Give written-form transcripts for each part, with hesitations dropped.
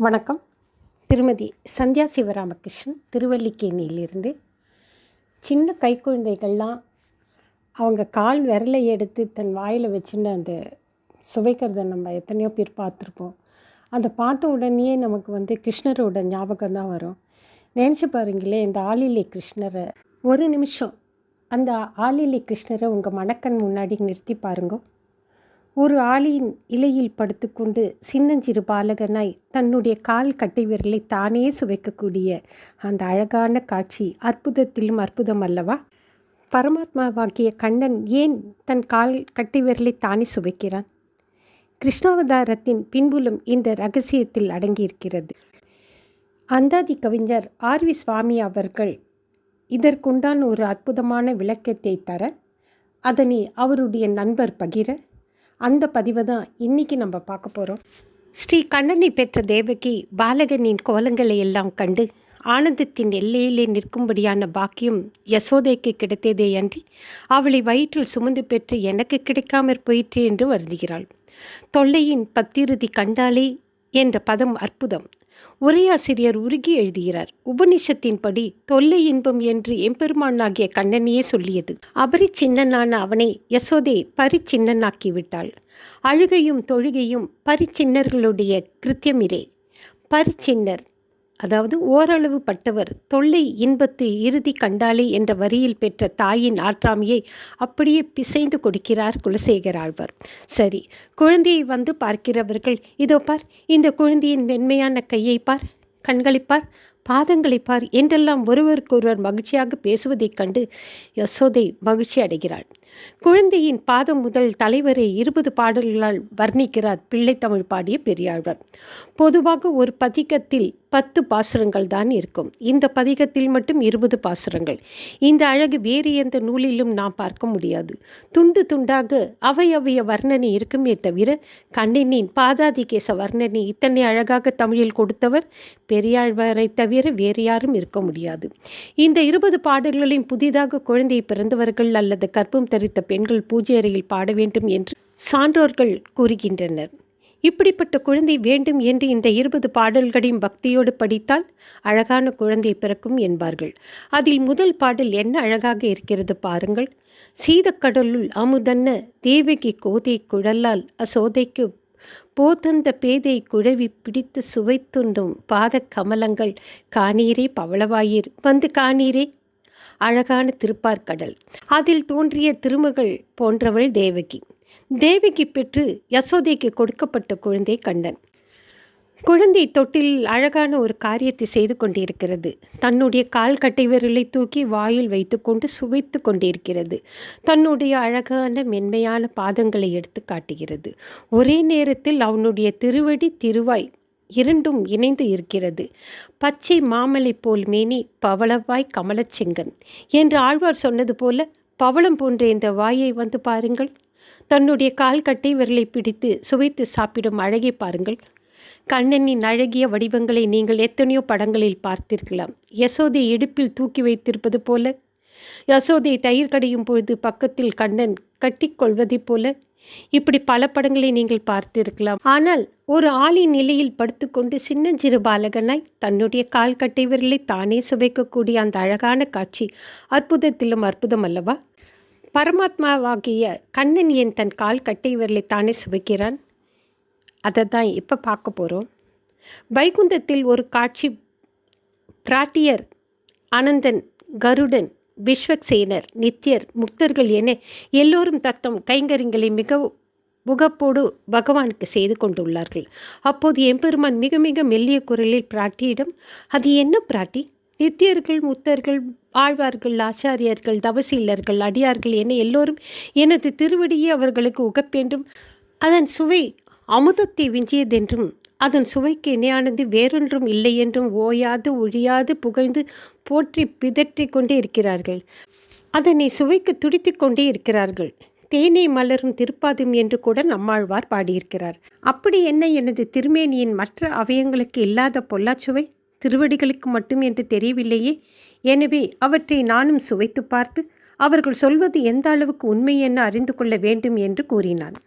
வணக்கம். திருமதி சந்தியா சிவராமகிருஷ்ணன், திருவல்லிக்கேணியிலிருந்து. சின்ன கைக்குழந்தைகள்லாம் அவங்க கால் விரலை எடுத்து தன் வாயில் வச்சுன்னு அந்த சுவைக்கிறத நம்ம எத்தனையோ பேர் பார்த்துருப்போம். அதை பார்த்த உடனேயே நமக்கு கிருஷ்ணரோட ஞாபகம் தான் வரும். நினச்சி பாருங்களேன், இந்த ஆளிலை கிருஷ்ணரை ஒரு நிமிஷம் அந்த ஆளிலை கிருஷ்ணரை உங்கள் மனக்கண் முன்னாடி நிறுத்தி பாருங்க. ஒரு ஆளியின் இலையில் படுத்துக்கொண்டு சின்னஞ்சிறு பாலகனாய் தன்னுடைய கால் கட்டை விரலை தானே சுவைக்கக்கூடிய அந்த அழகான காட்சி அற்புதத்திலும் அற்புதம் அல்லவா? பரமாத்மாவாகிய கண்ணன் ஏன் தன் கால் கட்டை விரலை தானே சுவைக்கிறான்? கிருஷ்ணாவதாரத்தின் பின்புலம் இந்த ரகசியத்தில் அடங்கியிருக்கிறது. அந்தாதி கவிஞர் ஆர்.வி. சுவாமி அவர்கள் இதற்குண்டான ஒரு அற்புதமான விளக்கத்தை தர, அதனை அவருடைய நண்பர் பகிர, அந்த பதிவை தான் இன்றைக்கி நம்ம பார்க்க போகிறோம். ஸ்ரீ கண்ணனை பெற்ற தேவகி பாலகனின் கோலங்களை எல்லாம் கண்டு ஆனந்தத்தின் எல்லையிலே நிற்கும்படியான பாக்கியம் யசோதைக்கு கிடைத்ததே அன்றி அவளை வயிற்றில் சுமந்து பெற்று எனக்கு கிடைக்காமற் போயிற்று என்று வருந்துகிறாள். தொல்லையின் பத்திருதி கண்டாலே என்ற பதம் அற்புதம். உரையாசிரியர் உருகி எழுதுகிறார். உபனிஷத்தின்படி தொல்லை இன்பம் என்று எம்பெருமானாகிய கண்ணனையே சொல்லியது. அபரிச்சின்னனான அவனை யசோதை பரிச்சின்னனாக்கி விட்டாள். அழுகையும் தொழுகையும் பரிச்சின்னர்களுடைய கிருத்தியமிரே. பரிச்சின்னர் அதாவது ஓரளவு பட்டவர் தொல்லை இன்பத்து இறுதி கண்டாலே என்ற வரியில் பெற்ற தாயின் ஆற்றாமையை அப்படியே பிசைந்து கொடுக்கிறார் குலசேகர ஆழ்வார். சரி, குழந்தையை வந்து பார்க்கிறவர்கள், இதோ பார், இந்த குழந்தையின் மென்மையான கையை பார், கண்களை பார், பாதங்களை பார் என்றெல்லாம் ஒருவருக்கொருவர் மகிழ்ச்சியாக பேசுவதைக் கண்டு யசோதை மகிழ்ச்சி அடைகிறாள். குழந்தையின் பாதம் முதல் தலைவரை 20 பாடல்களால் வர்ணிக்கிறார் பிள்ளைத்தமிழ் பாடிய பெரியாழ்வார். பொதுவாக ஒரு பதிகத்தில் 10 பாசுரங்கள் தான் இருக்கும். இந்த பதிகத்தில் மட்டும் 20 பாசுரங்கள். இந்த அழகு வேறு எந்த நூலிலும் நாம் பார்க்க முடியாது. துண்டு துண்டாக அவைய வர்ணனை இருக்குமே தவிர கண்ணனின் பாதாதிகேச வர்ணனை இத்தனை அழகாக தமிழில் கொடுத்தவர் பெரியாழ்வாரை தவிர வேறு யாரும் இருக்க முடியாது. இந்த 20 பாடல்களையும் புதிதாக குழந்தை பிறந்தவர்கள் அல்லது கர்ப்பம் தரித்த பெண்கள் பூஜை அறையில் பாட வேண்டும் என்று சான்றோர்கள் கூறுகின்றனர். இப்படிப்பட்ட குழந்தை வேண்டும் என்று இந்த 20 பாடல்களையும் பக்தியோடு படித்தால் அழகான குழந்தை பிறக்கும் என்பார்கள். அதில் முதல் பாடல் என்ன அழகாக இருக்கிறது பாருங்கள். சீதக்கடலுள் அமுதன்ன தேவகி கோதை குழலால் அசோதைக்கு போதந்த பேதை குழவி பிடித்து சுவைத்துண்டும் பாத கமலங்கள் காணீரே பவளவாயிர் வந்து காணீரே. அழகான திருப்பார்கடல், அதில் தோன்றிய திருமகள் போன்றவள் தேவகி. தேவகி பெற்று யசோதைக்கு கொடுக்கப்பட்ட குழந்தை கண்ணன். குழந்தை தொட்டிலில் அழகான ஒரு காரியத்தை செய்து கொண்டிருக்கிறது. தன்னுடைய கால் கட்டை விரலை தூக்கி வாயில் வைத்து கொண்டு சுவைத்து கொண்டிருக்கிறது. தன்னுடைய அழகான மென்மையான பாதங்களை எடுத்து காட்டுகிறது. ஒரே நேரத்தில் அவனுடைய திருவடி திருவாய் இரண்டும் இணைந்து இருக்கிறது. பச்சை மாமலை போல் மேனி பவளவாய் கமலச்செங்கன் என்று ஆழ்வார் சொன்னது போல பவளம் போன்ற இந்த வாயை வந்து பாருங்கள். தன்னுடைய கால் கட்டை விரலை பிடித்து சுவைத்து சாப்பிடும் அழகை பாருங்கள். கண்ணனின் அழகிய வடிவங்களை நீங்கள் எத்தனையோ படங்களில் பார்த்திருக்கலாம். யசோதை இடுப்பில் தூக்கி வைத்திருப்பது போல, யசோதை தயிர் கடையும் பொழுது பக்கத்தில் கண்ணன் கட்டிக்கொள்வதைப் போல, இப்படி பல படங்களை நீங்கள் பார்த்திருக்கலாம். ஆனால் ஒரு ஆளின் நிலையில் படுத்துக்கொண்டு சின்னஞ்சிறு பாலகனாய் தன்னுடைய கால் கட்டை விரலை தானே சுவைக்கக்கூடிய அந்த அழகான காட்சி அற்புதத்திலும் அற்புதம் அல்லவா? பரமாத்மாவாகிய கண்ணன் ஏன் தன் கால் கட்டை விரலை தானே சுவைக்கிறான்? அதை தான் இப்போ பார்க்க போகிறோம். வைகுந்தத்தில் ஒரு காட்சி. பிராட்டியர், அனந்தன், கருடன், விஸ்வக்சேனர், நித்யர், முக்தர்கள் என எல்லோரும் தத்தம் கைங்கரியங்களை மிக முகப்போடு பகவானுக்கு செய்து கொண்டுள்ளார்கள். அப்போது எம்பெருமான் மிக மிக மெல்லிய குரலில் பிராட்டியிடம், அது என்ன பிராட்டி? நித்தியர்கள், முக்தர்கள், ஆழ்வார்கள், ஆச்சாரியர்கள், தவசீலர்கள், அடியார்கள் என எல்லோரும் எனது திருவடியே அவர்களுக்கு உகப்பென்றும் அதன் சுவை அமுதத்தை விஞ்சியதென்றும் அதன் சுவைக்கு இணையானது வேறொன்றும் இல்லை என்றும் ஓயாது ஒழியாது புகழ்ந்து போற்றி பிதற்றி கொண்டே இருக்கிறார்கள். அதனை சுவைக்கு துடித்து கொண்டே இருக்கிறார்கள். தேனை மலரும் திருப்பாதம் என்று கூட நம்மாழ்வார் பாடியிருக்கிறார். அப்படி என்ன எனது திருமேனியின் மற்ற அவயங்களுக்கு இல்லாத பொல்லாச்சுவை திருவடிகளுக்கு மட்டும் என்று தெரியவில்லையே? எனவே அவற்றை நானும் சுவைத்து பார்த்து அவர்கள் சொல்வது எந்த அளவுக்கு உண்மை என அறிந்து கொள்ள வேண்டும் என்று கூறினான்.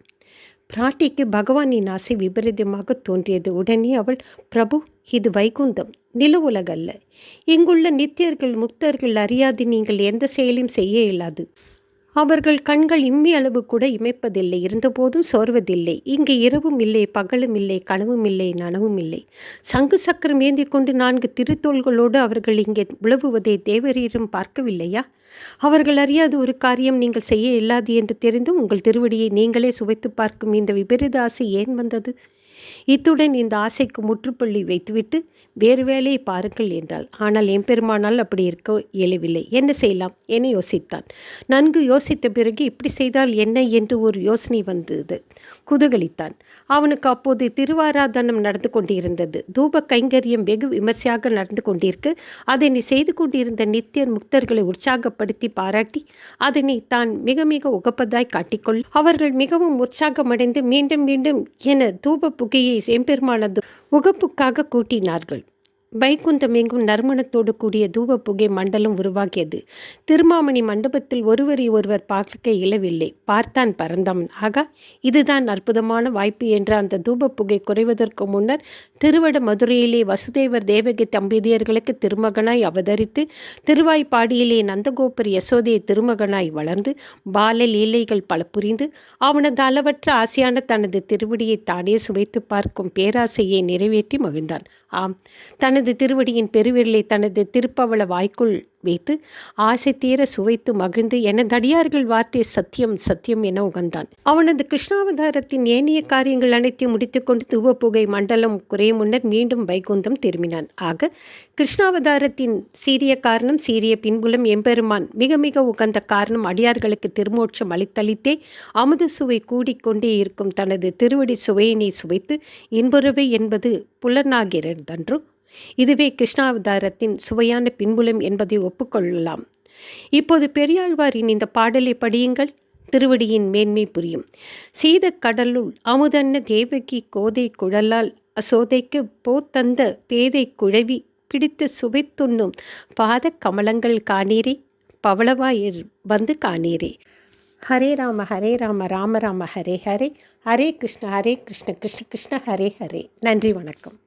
பிராட்டிக்கு பகவானின் ஆசை விபரீதமாக தோன்றியது. உடனே அவள், பிரபு, இது வைகுந்தம், நில உலகல்ல. இங்குள்ள நித்தியர்கள் முக்தர்கள் அறியாது நீங்கள் எந்த செயலையும் செய்ய இயலாது. அவர்கள் கண்கள் இம்மி அளவு கூட இமைப்பதில்லை, இருந்தபோதும் சோர்வதில்லை. இங்கு இரவும் இல்லை, பகலும் இல்லை, கனவும் இல்லை, நனவும் இல்லை. சங்கு சக்கரம் ஏந்தி கொண்டு 4 திருத்தோள்களோடு அவர்கள் இங்கே உழவுவதை தேவரீரும் பார்க்கவில்லையா? அவர்கள் அறியாத ஒரு காரியம் நீங்கள் செய்ய இயலாது என்று தெரிந்தும் உங்கள் திருவடியை நீங்களே சுவைத்து பார்க்கும் இந்த விபரீத ஆசை ஏன் வந்தது? இத்துடன் இந்த ஆசைக்கு முற்றுப்புள்ளி வைத்துவிட்டு வேறு வேலையை பாருங்கள் என்றாள். ஆனால் எம்பெருமானால் அப்படி இருக்க இயலவில்லை. என்ன செய்யலாம் என யோசித்தான். நன்கு யோசித்த பிறகு இப்படி செய்தால் என்ன என்று ஒரு யோசனை வந்தது. குதூகலித்தான். அவனுக்கு அப்போது திருவாராதனம் நடந்து கொண்டிருந்தது. தூப கைங்கரியம் வெகு விமர்சையாக நடந்து கொண்டிருக்கு. அதனை செய்து கொண்டிருந்த நித்தியர் முக்தர்களை உற்சாகப்படுத்தி பாராட்டி அதனை தான் மிக மிக உகப்பதாய் காட்டிக்கொள் அவர்கள் மிகவும் உற்சாகமடைந்து மீண்டும் மீண்டும் என தூப புகையை எம்பெருமானது உகப்புக்காக கூட்டினார்கள். வைகுந்தம் எங்கும் நறுமணத்தோடு கூடிய தூப புகை மண்டலம் உருவாகியது. திருமாமணி மண்டபத்தில் ஒருவரை ஒருவர் பார்க்க இயலவில்லை. பார்த்தான் பரந்தாமன். ஆகா, இதுதான் அற்புதமான வாய்ப்பு என்று அந்த தூப புகை குறைவதற்கு முன்னர் திருவட மதுரையிலே வசுதேவர் தேவகி தம்பதியர்களுக்கு திருமகனாய் அவதரித்து, திருவாய்ப்பாடியிலே நந்தகோபர் யசோதையை திருமகனாய் வளர்ந்து, பால லீலைகள் பல புரிந்து, அவனது அளவற்ற ஆசையான தனது திருவடியை தானே சுவைத்து பார்க்கும் பேராசையை நிறைவேற்றி மகிழ்ந்தான். ஆம், தனது திருவடியின் பெருவிரலை தனது திருப்பவள வாய்க்குள் வைத்து ஆசை தீர சுவைத்து மகிழ்ந்து எனதடியார்கள் வார்த்தை சத்தியம் சத்தியம் என உகந்தான். அவனது கிருஷ்ணாவதாரத்தின் ஏனைய காரியங்கள் அனைத்தையும் முடித்துக்கொண்டு தூவப்புகை மண்டலம் குறையும் முன்னர் மீண்டும் வைகுந்தம் திரும்பினான். ஆக கிருஷ்ணாவதாரத்தின் சீரிய காரணம், சீரிய பின்புலம், எம்பெருமான் மிக மிக உகந்த காரணம், அடியார்களுக்கு திருமோட்சம் அளித்தளித்தே அமுத சுவை கூடிக்கொண்டே இருக்கும் தனது திருவடி சுவையினை சுவைத்து இன்புறவை என்பது புலனாகிறதன்றோ. இதுவே கிருஷ்ணாவதாரத்தின் சுவையான பின்புலம் என்பதை ஒப்புக்கொள்ளலாம். இப்போது பெரியாழ்வாரின் இந்த பாடலை படியுங்கள். திருவடியின் மேன்மை புரியும். சீத கடலுள் அமுதன்ன தேவகி கோதை குழலால் அசோதைக்கு போத்தந்த பேதை குழவி பிடித்து சுவைத்துண்ணும் பாத கமலங்கள் காணீரே, பவளவாயர் வந்து காணீரே. ஹரே ராம ராம ராம ஹரே ஹரே, ஹரே கிருஷ்ண கிருஷ்ண கிருஷ்ண ஹரே ஹரே. நன்றி, வணக்கம்.